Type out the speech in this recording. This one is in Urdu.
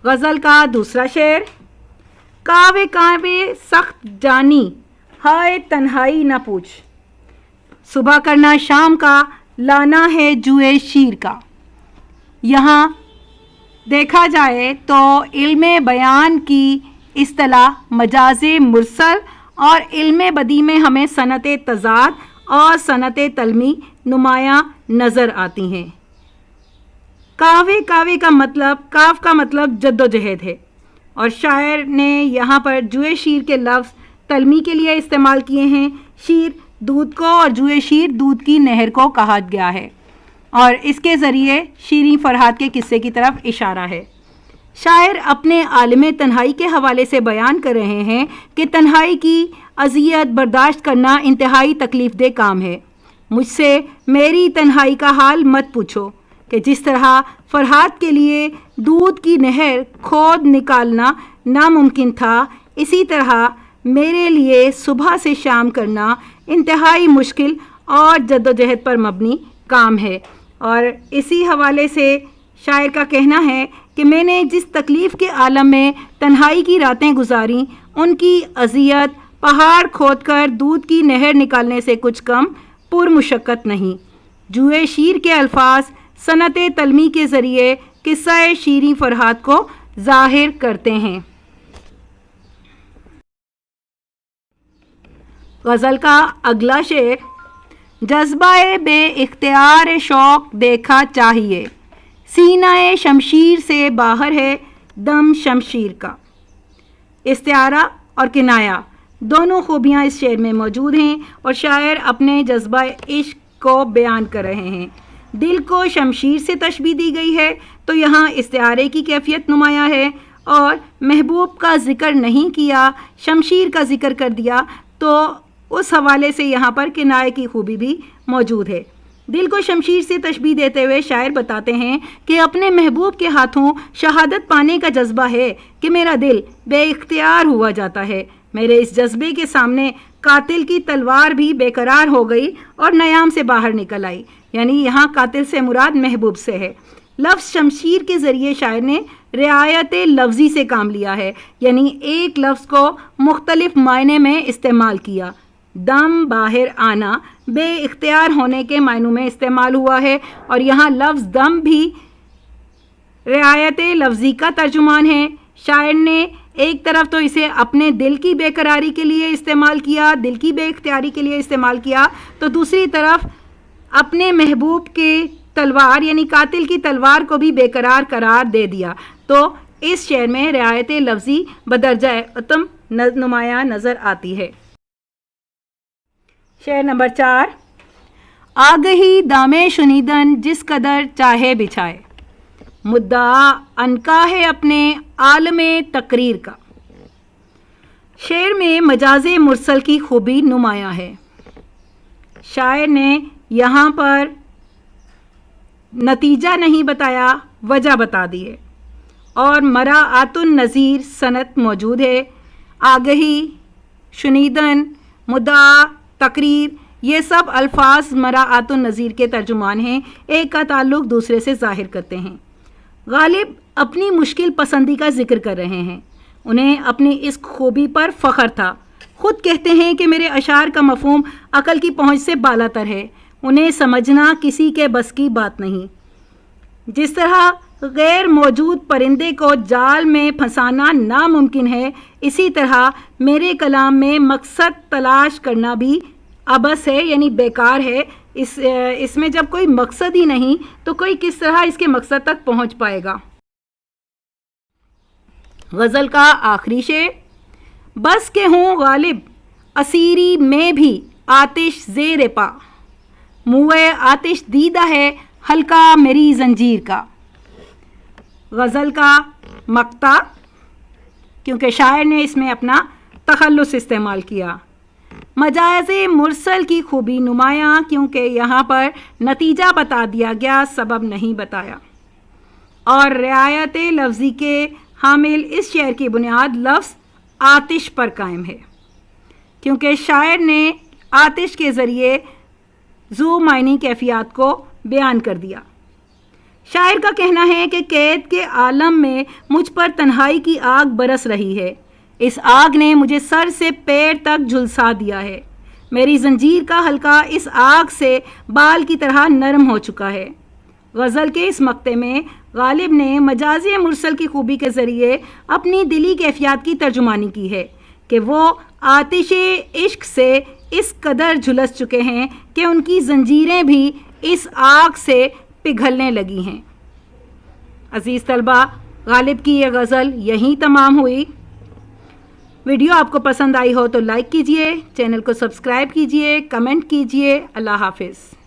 غزل کا دوسرا شعر. کاوے کاوے سخت جانی ہائے تنہائی نہ پوچھ، صبح کرنا شام کا لانا ہے جوئے شیر کا. یہاں دیکھا جائے تو علم بیان کی اصطلاح مجاز مرسل اور علم بدیع میں ہمیں صنعت تضاد اور صنعت تلمی نمایاں نظر آتی ہیں. کاوے کاوے کا مطلب، کاف کا مطلب جد و جہد ہے، اور شاعر نے یہاں پر جوئے شیر کے لفظ تلمی کے لیے استعمال کیے ہیں. شیر دودھ کو اور جوئے شیر دودھ کی نہر کو کہا گیا ہے، اور اس کے ذریعے شیریں فرحات کے قصے کی طرف اشارہ ہے. شاعر اپنے عالم تنہائی کے حوالے سے بیان کر رہے ہیں کہ تنہائی کی اذیت برداشت کرنا انتہائی تکلیف دہ کام ہے. مجھ سے میری تنہائی کا حال مت پوچھو کہ جس طرح فرحات کے لیے دودھ کی نہر کھود نکالنا ناممکن تھا، اسی طرح میرے لیے صبح سے شام کرنا انتہائی مشکل اور جد و جہد پر مبنی کام ہے. اور اسی حوالے سے شاعر کا کہنا ہے کہ میں نے جس تکلیف کے عالم میں تنہائی کی راتیں گزاریں، ان کی اذیت پہاڑ کھود کر دودھ کی نہر نکالنے سے کچھ کم پرمشقت نہیں. جوئے شیر کے الفاظ صنعت تلمی کے ذریعے قصہ شیریں فرحات کو ظاہر کرتے ہیں. غزل کا اگلا شعر. جذبہ بے اختیار شوق دیکھا چاہیے، سینہ شمشیر سے باہر ہے دم شمشیر کا. استعارہ اور کنایہ دونوں خوبیاں اس شعر میں موجود ہیں، اور شاعر اپنے جذبہ عشق کو بیان کر رہے ہیں. دل کو شمشیر سے تشبیہ دی گئی ہے تو یہاں استعارے کی کیفیت نمایاں ہے، اور محبوب کا ذکر نہیں کیا، شمشیر کا ذکر کر دیا، تو اس حوالے سے یہاں پر کنایہ کی خوبی بھی موجود ہے. دل کو شمشیر سے تشبیہ دیتے ہوئے شاعر بتاتے ہیں کہ اپنے محبوب کے ہاتھوں شہادت پانے کا جذبہ ہے کہ میرا دل بے اختیار ہوا جاتا ہے. میرے اس جذبے کے سامنے قاتل کی تلوار بھی بے قرار ہو گئی اور نیام سے باہر نکل آئی. یعنی یہاں قاتل سے مراد محبوب سے ہے. لفظ شمشیر کے ذریعے شاعر نے رعایت لفظی سے کام لیا ہے، یعنی ایک لفظ کو مختلف معنی میں استعمال کیا. دم باہر آنا بے اختیار ہونے کے معنوں میں استعمال ہوا ہے، اور یہاں لفظ دم بھی رعایت لفظی کا ترجمان ہے. شاعر نے ایک طرف تو اسے اپنے دل کی بے قراری کے لیے استعمال کیا، دل کی بے اختیاری کے لیے استعمال کیا، تو دوسری طرف اپنے محبوب کے تلوار یعنی قاتل کی تلوار کو بھی بے قرار قرار دے دیا. تو اس شعر میں رعایت لفظی بدرجہ اتم نمایاں نظر آتی ہے. شعر نمبر 4. آگہی دامے شنیدن جس قدر چاہے بچھائے، مدعا عنقا ہے اپنے عالم تقریر کا. شعر میں مجاز مرسل کی خوبی نمایاں ہے. شاعر نے یہاں پر نتیجہ نہیں بتایا، وجہ بتا دی ہے، اور مراعات النظیر صنعت موجود ہے. آگہی، شنیدن، مدعا، تقریر، یہ سب الفاظ مراعات النظیر کے ترجمان ہیں، ایک کا تعلق دوسرے سے ظاہر کرتے ہیں. غالب اپنی مشکل پسندی کا ذکر کر رہے ہیں. انہیں اپنی اس خوبی پر فخر تھا. خود کہتے ہیں کہ میرے اشعار کا مفہوم عقل کی پہنچ سے بالاتر ہے، انہیں سمجھنا کسی کے بس کی بات نہیں. جس طرح غیر موجود پرندے کو جال میں پھنسانا ناممکن ہے، اسی طرح میرے کلام میں مقصد تلاش کرنا بھی عبث ہے، یعنی بیکار ہے. اس میں جب کوئی مقصد ہی نہیں تو کوئی کس طرح اس کے مقصد تک پہنچ پائے گا. غزل کا آخری شعر. بس کہ ہوں غالب اسیری میں بھی آتش زیر پا، موئے آتش دیدہ ہے حلقہ میری زنجیر کا. غزل کا مقطع، کیونکہ شاعر نے اس میں اپنا تخلص استعمال کیا. مجاز مرسل کی خوبی نمایاں کیونکہ یہاں پر نتیجہ بتا دیا گیا، سبب نہیں بتایا، اور رعایت لفظی کے حامل اس شعر کی بنیاد لفظ آتش پر قائم ہے، کیونکہ شاعر نے آتش کے ذریعے ذو معنی کیفیات کو بیان کر دیا. شاعر کا کہنا ہے کہ قید کے عالم میں مجھ پر تنہائی کی آگ برس رہی ہے. اس آگ نے مجھے سر سے پیر تک جھلسا دیا ہے. میری زنجیر کا حلقہ اس آگ سے بال کی طرح نرم ہو چکا ہے. غزل کے اس مقطع میں غالب نے مجازی مرسل کی خوبی کے ذریعے اپنی دلی کیفیات کی ترجمانی کی ہے کہ وہ آتش عشق سے اس قدر جھلس چکے ہیں کہ ان کی زنجیریں بھی اس آگ سے پگھلنے لگی ہیں. عزیز طلبہ، غالب کی یہ غزل یہیں تمام ہوئی. ویڈیو آپ کو پسند آئی ہو تو لائک کیجئے، چینل کو سبسکرائب کیجئے، کمنٹ کیجئے. اللہ حافظ.